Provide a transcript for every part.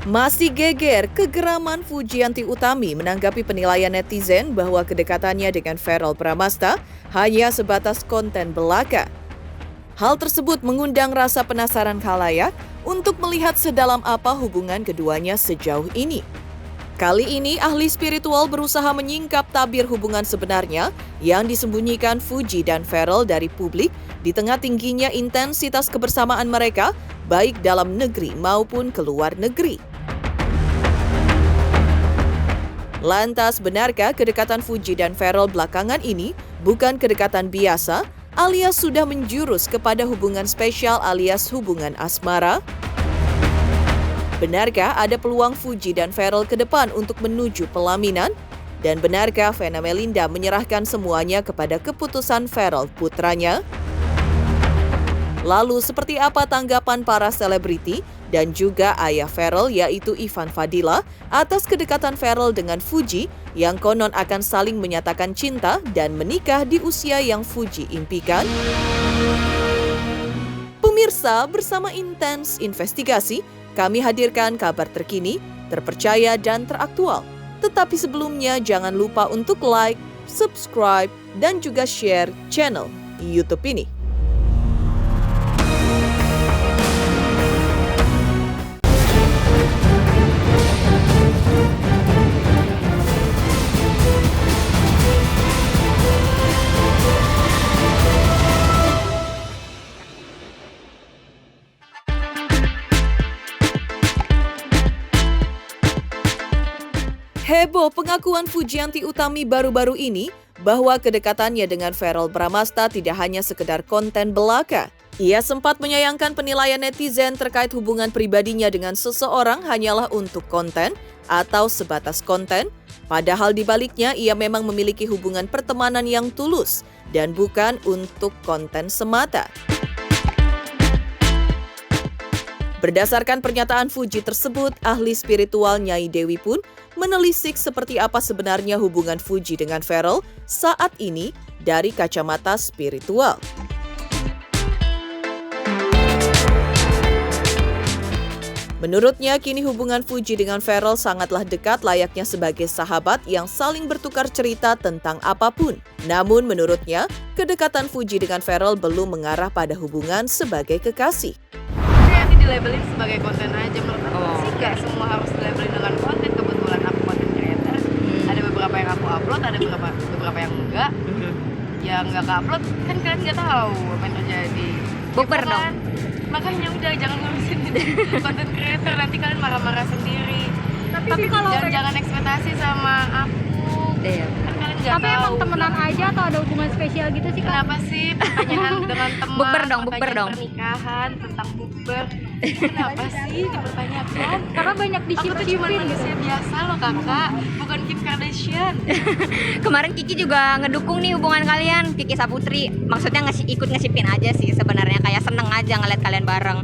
Masih geger, kegeraman Fujianti Utami menanggapi penilaian netizen bahwa kedekatannya dengan Verrell Bramasta hanya sebatas konten belaka. Hal tersebut mengundang rasa penasaran khalayak untuk melihat sedalam apa hubungan keduanya sejauh ini. Kali ini, ahli spiritual berusaha menyingkap tabir hubungan sebenarnya yang disembunyikan Fuji dan Verrell dari publik di tengah tingginya intensitas kebersamaan mereka, baik dalam negeri maupun ke luar negeri. Lantas, benarkah kedekatan Fuji dan Verrell belakangan ini bukan kedekatan biasa, alias sudah menjurus kepada hubungan spesial alias hubungan asmara? Benarkah ada peluang Fuji dan Verrell ke depan untuk menuju pelaminan? Dan benarkah Vena Melinda menyerahkan semuanya kepada keputusan Verrell putranya? Lalu seperti apa tanggapan para selebriti dan juga ayah Verrell yaitu Ivan Fadila atas kedekatan Verrell dengan Fuji yang konon akan saling menyatakan cinta dan menikah di usia yang Fuji impikan? Pemirsa, bersama Intens Investigasi, kami hadirkan kabar terkini, terpercaya dan teraktual. Tetapi sebelumnya jangan lupa untuk like, subscribe, dan juga share channel YouTube ini. Heboh pengakuan Fujianti Utami baru-baru ini bahwa kedekatannya dengan Verrell Bramasta tidak hanya sekedar konten belaka. Ia sempat menyayangkan penilaian netizen terkait hubungan pribadinya dengan seseorang hanyalah untuk konten atau sebatas konten, padahal di baliknya ia memang memiliki hubungan pertemanan yang tulus dan bukan untuk konten semata. Berdasarkan pernyataan Fuji tersebut, ahli spiritual Nyai Dewi pun menelisik seperti apa sebenarnya hubungan Fuji dengan Verrell saat ini dari kacamata spiritual. Menurutnya, kini hubungan Fuji dengan Verrell sangatlah dekat layaknya sebagai sahabat yang saling bertukar cerita tentang apapun. Namun menurutnya, kedekatan Fuji dengan Verrell belum mengarah pada hubungan sebagai kekasih. Labelin sebagai konten aja menurut aku sih gak semua harus dilabelin dengan konten. Kebetulan aku konten creator, ada beberapa yang aku upload, ada beberapa yang enggak. Yang nggak upload kan kalian nggak tahu apa yang terjadi. Bukber kan? dong. Makanya udah jangan ngurusin konten creator, nanti kalian marah-marah sendiri. Tapi kalau jangan ekspektasi sama aku. Kan kalian nggak tahu. Tapi emang temenan aja atau ada hubungan spesial gitu sih? Kenapa sih pertanyaan dengan teman? Bukber dong. Pernikahan tentang bukber. Kenapa sih dipertanyakan? Karena banyak Aku tuh cuma dicip-cipin gitu. manusia biasa loh kakak, bukan Kim Kardashian. Kemarin Kiki juga ngedukung nih hubungan kalian, Kiki Saputri. Maksudnya ikut ngesipin aja sih sebenarnya, kayak seneng aja ngeliat kalian bareng.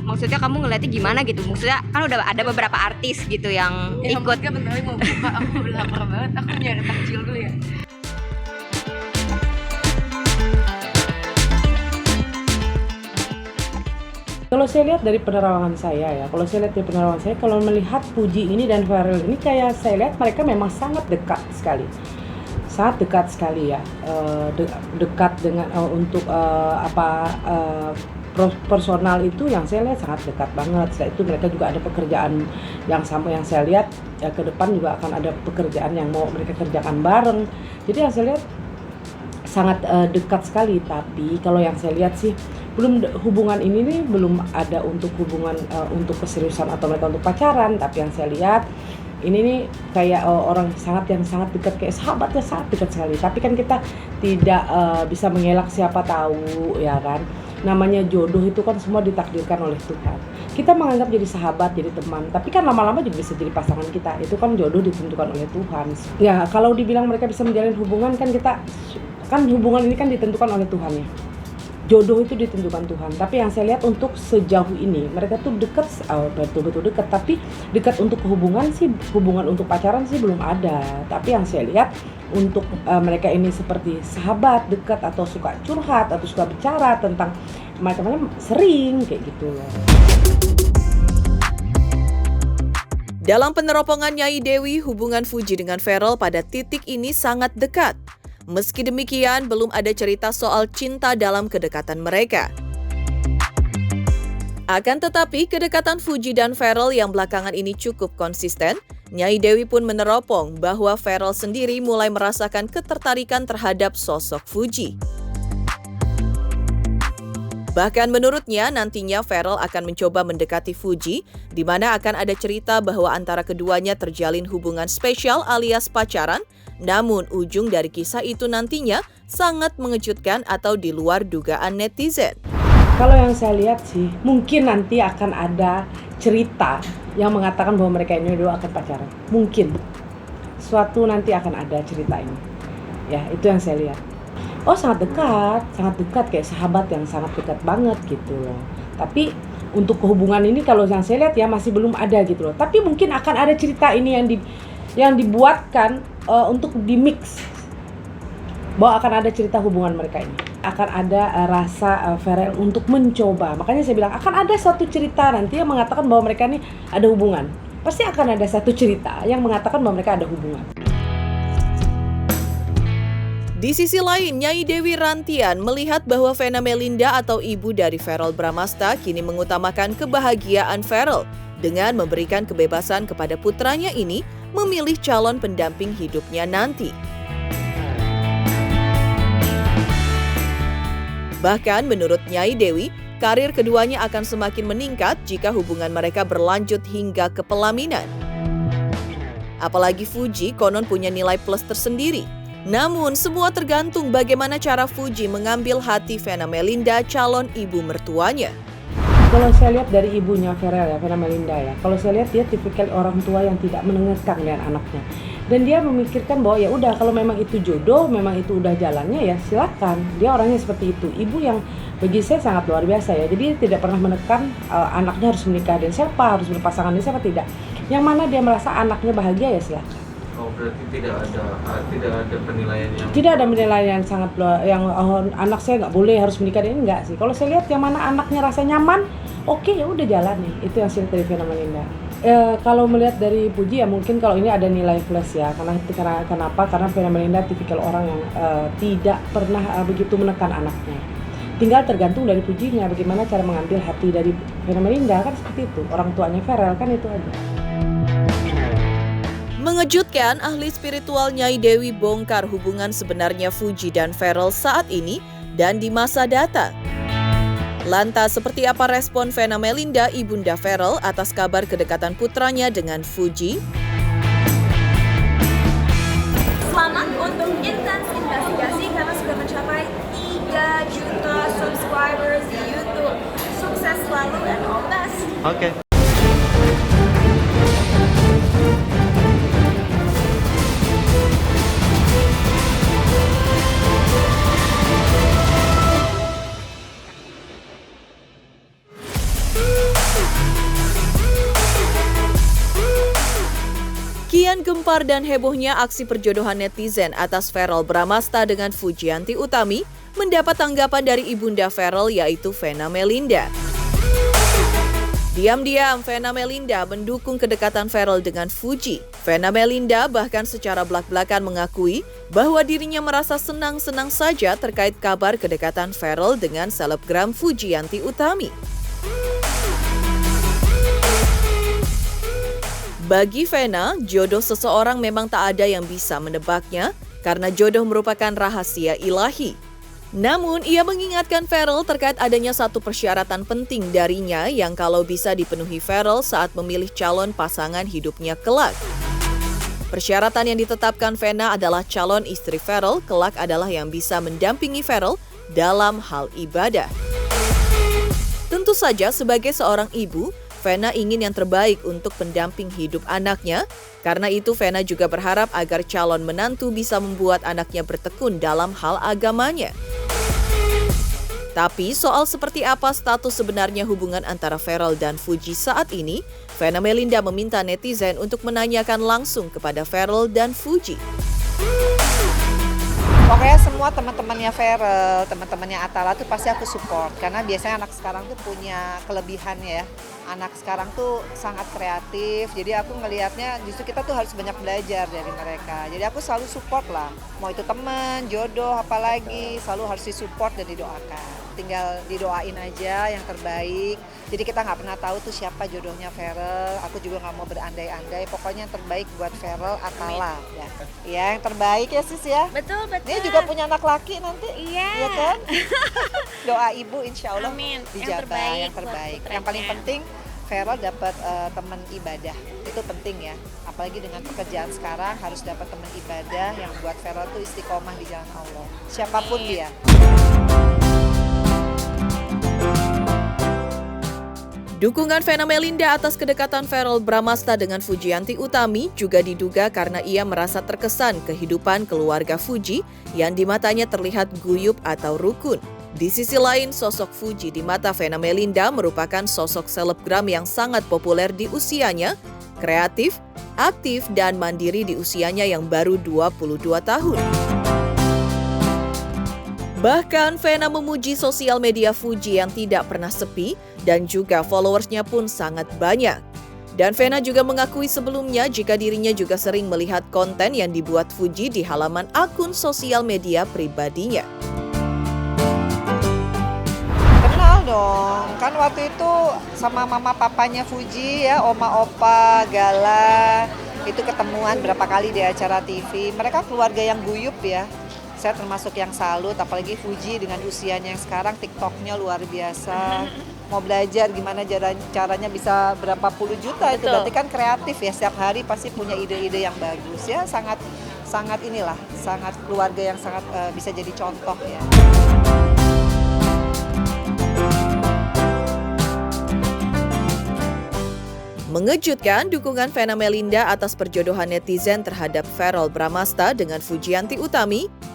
Maksudnya kamu ngeliatnya gimana gitu? Maksudnya kan udah ada beberapa artis gitu yang ikut. Ya bentar lagi mau buka, aku udah lapar banget. Aku nyari takjil dulu ya. Kalau saya lihat dari penerawangan saya kalau melihat Fuji ini dan Verrell ini kayak saya lihat mereka memang sangat dekat sekali ya, dekat dengan untuk personal itu yang saya lihat sangat dekat banget. Setelah itu mereka juga ada pekerjaan yang sama yang saya lihat ke depan juga akan ada pekerjaan yang mau mereka kerjakan bareng. Jadi yang saya lihat sangat dekat sekali. Tapi kalau yang saya lihat sih hubungan ini nih belum ada untuk hubungan untuk keseriusan atau mereka untuk pacaran. Tapi yang saya lihat ini nih kayak orang yang sangat dekat, kayak sahabatnya sangat dekat sekali. Tapi kan kita tidak bisa mengelak, siapa tahu ya kan. Namanya jodoh itu kan semua ditakdirkan oleh Tuhan. Kita menganggap jadi sahabat, jadi teman, tapi kan lama-lama juga bisa jadi pasangan kita. Itu kan jodoh ditentukan oleh Tuhan. Ya kalau dibilang mereka bisa menjalin hubungan kan hubungan ini kan ditentukan oleh Tuhan ya. Jodoh itu ditentukan Tuhan. Tapi yang saya lihat untuk sejauh ini mereka tuh dekat, betul-betul dekat. Tapi dekat untuk hubungan untuk pacaran sih belum ada. Tapi yang saya lihat untuk mereka ini seperti sahabat dekat atau suka curhat atau suka bicara tentang macam-macam sering kayak gitu loh. Dalam peneropongan Nyai Dewi, hubungan Fuji dengan Ferrell pada titik ini sangat dekat. Meski demikian, belum ada cerita soal cinta dalam kedekatan mereka. Akan tetapi, kedekatan Fuji dan Ferrell yang belakangan ini cukup konsisten. Nyai Dewi pun meneropong bahwa Ferrell sendiri mulai merasakan ketertarikan terhadap sosok Fuji. Bahkan menurutnya nantinya Ferrell akan mencoba mendekati Fuji, di mana akan ada cerita bahwa antara keduanya terjalin hubungan spesial alias pacaran, namun ujung dari kisah itu nantinya sangat mengejutkan atau di luar dugaan netizen. Kalau yang saya lihat sih, mungkin nanti akan ada cerita yang mengatakan bahwa mereka ini dua akan pacaran. Mungkin suatu nanti akan ada cerita ini. Ya, itu yang saya lihat. Oh, sangat dekat kayak sahabat yang sangat dekat banget gitu loh. Tapi untuk hubungan ini kalau yang saya lihat ya masih belum ada gitu loh. Tapi mungkin akan ada cerita ini yang dibuatkan untuk di-mix. Bahwa akan ada cerita hubungan mereka ini. Akan ada rasa Ferrell untuk mencoba. Makanya saya bilang akan ada satu cerita nanti yang mengatakan bahwa mereka ini ada hubungan. Pasti akan ada satu cerita yang mengatakan bahwa mereka ada hubungan. Di sisi lain, Nyai Dewi Rantian melihat bahwa Vena Melinda atau ibu dari Ferrell Bramasta kini mengutamakan kebahagiaan Ferrell dengan memberikan kebebasan kepada putranya ini memilih calon pendamping hidupnya nanti. Bahkan menurut Nyai Dewi, karir keduanya akan semakin meningkat jika hubungan mereka berlanjut hingga ke pelaminan. Apalagi Fuji konon punya nilai plus tersendiri. Namun, semua tergantung bagaimana cara Fuji mengambil hati Vena Melinda, calon ibu mertuanya. Kalau saya lihat dari ibunya Ferrell ya, Vena Melinda ya. Kalau saya lihat dia tipikal orang tua yang tidak mendengarkan dengan anaknya. Dan dia memikirkan bahwa ya udah kalau memang itu jodoh, memang itu udah jalannya ya silakan. Dia orangnya seperti itu. Ibu yang bagi saya sangat luar biasa ya. Jadi dia tidak pernah menekan anaknya harus menikah dengan siapa, harus berpasangan dengan siapa, tidak. Yang mana dia merasa anaknya bahagia ya silakan. Oh, berarti tidak ada penilaian yang tidak ada penilaian sangat yang anak saya nggak boleh harus menikah, ini enggak sih. Kalau saya lihat yang mana anaknya rasa nyaman, oke ya udah jalan nih. Itu yang saya lihat dari Vena Melinda. Kalau melihat dari Fuji ya mungkin kalau ini ada nilai plus ya, karena kenapa? Karena Vena Melinda tipikal orang yang tidak pernah begitu menekan anaknya. Tinggal tergantung dari Fujinya bagaimana cara mengambil hati dari Vena Melinda, kan seperti itu. Orang tuanya Ferrell kan itu aja. Mengejutkan, ahli spiritual Nyai Dewi bongkar hubungan sebenarnya Fuji dan Ferrell saat ini dan di masa datang. Lantas, seperti apa respon Vena Melinda, ibunda Ferrell atas kabar kedekatan putranya dengan Fuji? Selamat untuk Intens Investigasi karena sudah mencapai 3 juta subscribers di YouTube. Sukses selalu and all the best. Oke. Kian gempar dan hebohnya aksi perjodohan netizen atas Ferrell Bramasta dengan Fujianti Utami mendapat tanggapan dari ibunda Ferrell yaitu Vena Melinda. Diam-diam Vena Melinda mendukung kedekatan Ferrell dengan Fuji. Vena Melinda bahkan secara belak-belakan mengakui bahwa dirinya merasa senang-senang saja terkait kabar kedekatan Ferrell dengan selebgram Fujianti Utami. Bagi Vena, jodoh seseorang memang tak ada yang bisa menebaknya karena jodoh merupakan rahasia ilahi. Namun, ia mengingatkan Ferrell terkait adanya satu persyaratan penting darinya yang kalau bisa dipenuhi Ferrell saat memilih calon pasangan hidupnya kelak. Persyaratan yang ditetapkan Vena adalah calon istri Ferrell kelak adalah yang bisa mendampingi Ferrell dalam hal ibadah. Tentu saja sebagai seorang ibu, Vena ingin yang terbaik untuk pendamping hidup anaknya. Karena itu Vena juga berharap agar calon menantu bisa membuat anaknya bertekun dalam hal agamanya. Tapi soal seperti apa status sebenarnya hubungan antara Ferrell dan Fuji saat ini, Vena Melinda meminta netizen untuk menanyakan langsung kepada Ferrell dan Fuji. Pokoknya semua semua teman-temannya Feral, teman-temannya Atala tuh pasti aku support. Karena biasanya anak sekarang tuh punya kelebihan ya. Anak sekarang tuh sangat kreatif, jadi aku ngelihatnya justru kita tuh harus banyak belajar dari mereka. Jadi aku selalu support lah, mau itu teman, jodoh, apalagi selalu harus disupport dan didoakan. Tinggal didoain aja yang terbaik. Jadi kita nggak pernah tahu tuh siapa jodohnya Feral. Aku juga nggak mau berandai-andai. Pokoknya yang terbaik buat Feral Atala. Ya, yang terbaik ya sis ya. Betul. Dia juga punya anak laki nanti. Iya. Iya kan? Doa ibu insya Allah Amin. dijabah yang buat terbaik. putranya. Yang paling penting Feral dapat teman ibadah. Itu penting ya. Apalagi dengan pekerjaan sekarang harus dapat teman ibadah yang buat Feral tuh istiqomah di jalan Allah. Siapapun dia. Dukungan Vena Melinda atas kedekatan Verrell Bramasta dengan Fujianti Utami juga diduga karena ia merasa terkesan kehidupan keluarga Fuji yang di matanya terlihat guyup atau rukun. Di sisi lain, sosok Fuji di mata Vena Melinda merupakan sosok selebgram yang sangat populer di usianya, kreatif, aktif, dan mandiri di usianya yang baru 22 tahun. Bahkan Vena memuji sosial media Fuji yang tidak pernah sepi dan juga followersnya pun sangat banyak. Dan Vena juga mengakui sebelumnya jika dirinya juga sering melihat konten yang dibuat Fuji di halaman akun sosial media pribadinya. Kenal dong, kan waktu itu sama mama papanya Fuji ya, oma opa, Gala, itu ketemuan berapa kali di acara TV. Mereka keluarga yang guyup ya. Saya termasuk yang salut, apalagi Fuji dengan usianya yang sekarang TikToknya luar biasa. Mau belajar gimana caranya bisa berapa puluh juta, itu berarti kan kreatif ya, setiap hari pasti punya ide-ide yang bagus ya, sangat inilah, sangat keluarga yang sangat bisa jadi contoh ya. Mengejutkan dukungan Vena Melinda atas perjodohan netizen terhadap Verrell Bramasta dengan Fujianti Utami.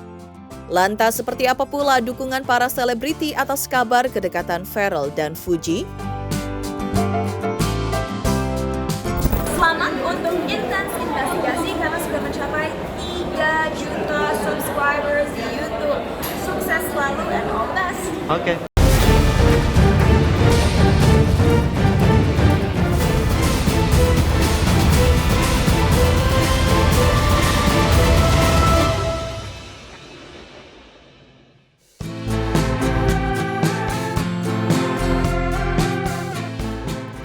Lantas seperti apa pula dukungan para selebriti atas kabar kedekatan Verrell dan Fuji? Selamat untuk Intens Investigasi karena sudah mencapai 3 juta subscribers di YouTube. Sukses selalu and all the best. Oke.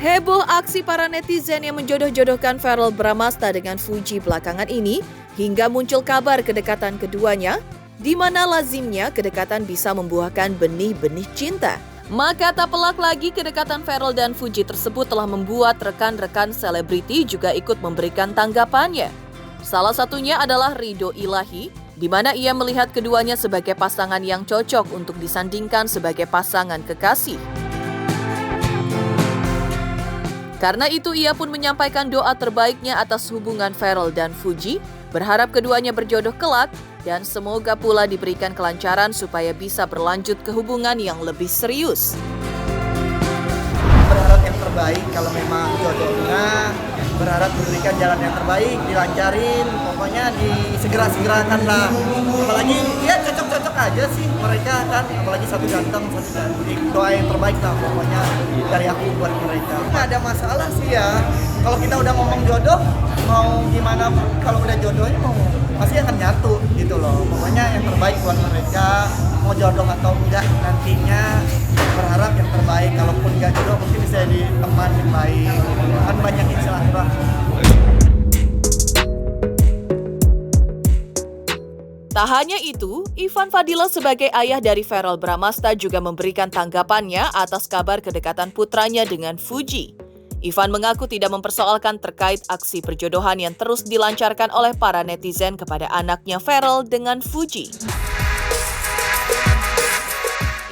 Heboh aksi para netizen yang menjodoh-jodohkan Verrell Bramasta dengan Fuji belakangan ini hingga muncul kabar kedekatan keduanya, di mana lazimnya kedekatan bisa membuahkan benih-benih cinta. Maka tak pelak lagi kedekatan Verrell dan Fuji tersebut telah membuat rekan-rekan selebriti juga ikut memberikan tanggapannya. Salah satunya adalah Ridho Ilahi, di mana ia melihat keduanya sebagai pasangan yang cocok untuk disandingkan sebagai pasangan kekasih. Karena itu ia pun menyampaikan doa terbaiknya atas hubungan Verrell dan Fuji, berharap keduanya berjodoh kelak dan semoga pula diberikan kelancaran supaya bisa berlanjut ke hubungan yang lebih serius. Berharap yang terbaik kalau memang jodohnya, berharap diberikan jalan yang terbaik, dilancarin, pokoknya disegera-segerakan lah. Apalagi ya cocok-cocok aja sih mereka kan, apalagi satu ganteng, satu cantik. Doa yang terbaik lah pokoknya dari aku buat mereka. Nggak ada masalah sih ya, kalau kita udah ngomong jodoh, mau gimana kalau udah jodohnya mau pasti akan nyatu gitu loh. Pokoknya yang terbaik buat mereka, mau jodoh atau enggak nantinya berharap yang terbaik. Kalaupun enggak jodoh mungkin bisa jadi teman yang baik, kan banyak silaturahmi. Tak hanya itu, Ivan Fadila sebagai ayah dari Verrell Bramasta juga memberikan tanggapannya atas kabar kedekatan putranya dengan Fuji. Ivan mengaku tidak mempersoalkan terkait aksi perjodohan yang terus dilancarkan oleh para netizen kepada anaknya Verrell dengan Fuji.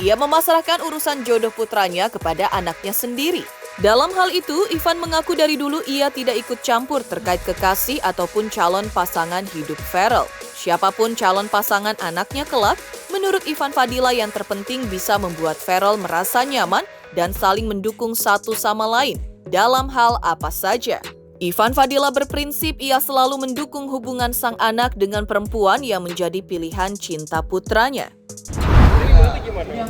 Ia memasrahkan urusan jodoh putranya kepada anaknya sendiri. Dalam hal itu, Ivan mengaku dari dulu ia tidak ikut campur terkait kekasih ataupun calon pasangan hidup Verrell. Siapapun calon pasangan anaknya kelak, menurut Ivan Fadila yang terpenting bisa membuat Verrell merasa nyaman dan saling mendukung satu sama lain dalam hal apa saja. Ivan Fadila berprinsip ia selalu mendukung hubungan sang anak dengan perempuan yang menjadi pilihan cinta putranya.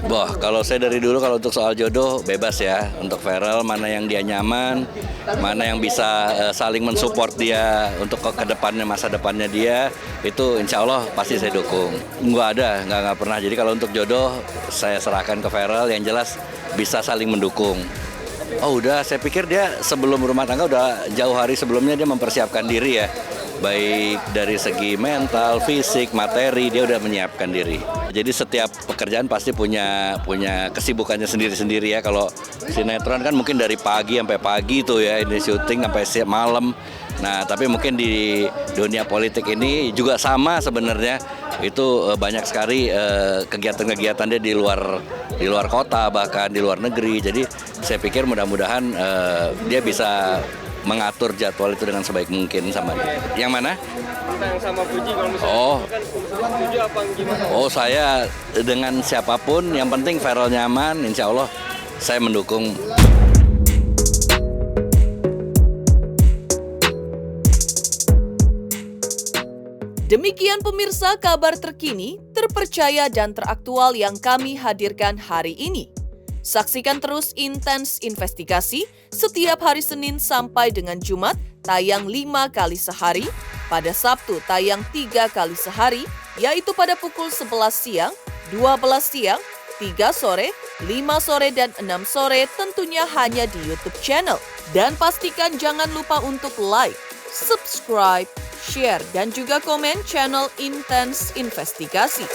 Wah, kalau saya dari dulu kalau untuk soal jodoh bebas ya. Untuk Farel mana yang dia nyaman, mana yang bisa saling mensupport dia untuk ke depannya, masa depannya dia, itu insya Allah pasti saya dukung. Nggak pernah. Jadi kalau untuk jodoh saya serahkan ke Farel, yang jelas bisa saling mendukung. Oh udah, saya pikir dia sebelum rumah tangga udah jauh hari sebelumnya dia mempersiapkan diri ya. Baik dari segi mental, fisik, materi, dia udah menyiapkan diri. Jadi setiap pekerjaan pasti punya kesibukannya sendiri-sendiri ya. Kalau sinetron kan mungkin dari pagi sampai pagi tuh ya, ini syuting sampai siang malam. Nah, tapi mungkin di dunia politik ini juga sama sebenarnya. Itu banyak sekali kegiatan-kegiatan dia di luar kota, bahkan di luar negeri. Jadi saya pikir mudah-mudahan dia bisa mengatur jadwal itu dengan sebaik mungkin sama dia. Yang mana? Yang sama Fuji kalau misalnya kan setuju apa gimana? Oh, saya dengan siapapun, yang penting Farel nyaman, insya Allah saya mendukung. Demikian pemirsa kabar terkini, terpercaya dan teraktual yang kami hadirkan hari ini. Saksikan terus Intens Investigasi setiap hari Senin sampai dengan Jumat tayang 5 kali sehari, pada Sabtu tayang 3 kali sehari, yaitu pada pukul 11 siang, 12 siang, 3 sore, 5 sore, dan 6 sore tentunya hanya di YouTube channel. Dan pastikan jangan lupa untuk like, subscribe, share, dan juga komen channel Intens Investigasi.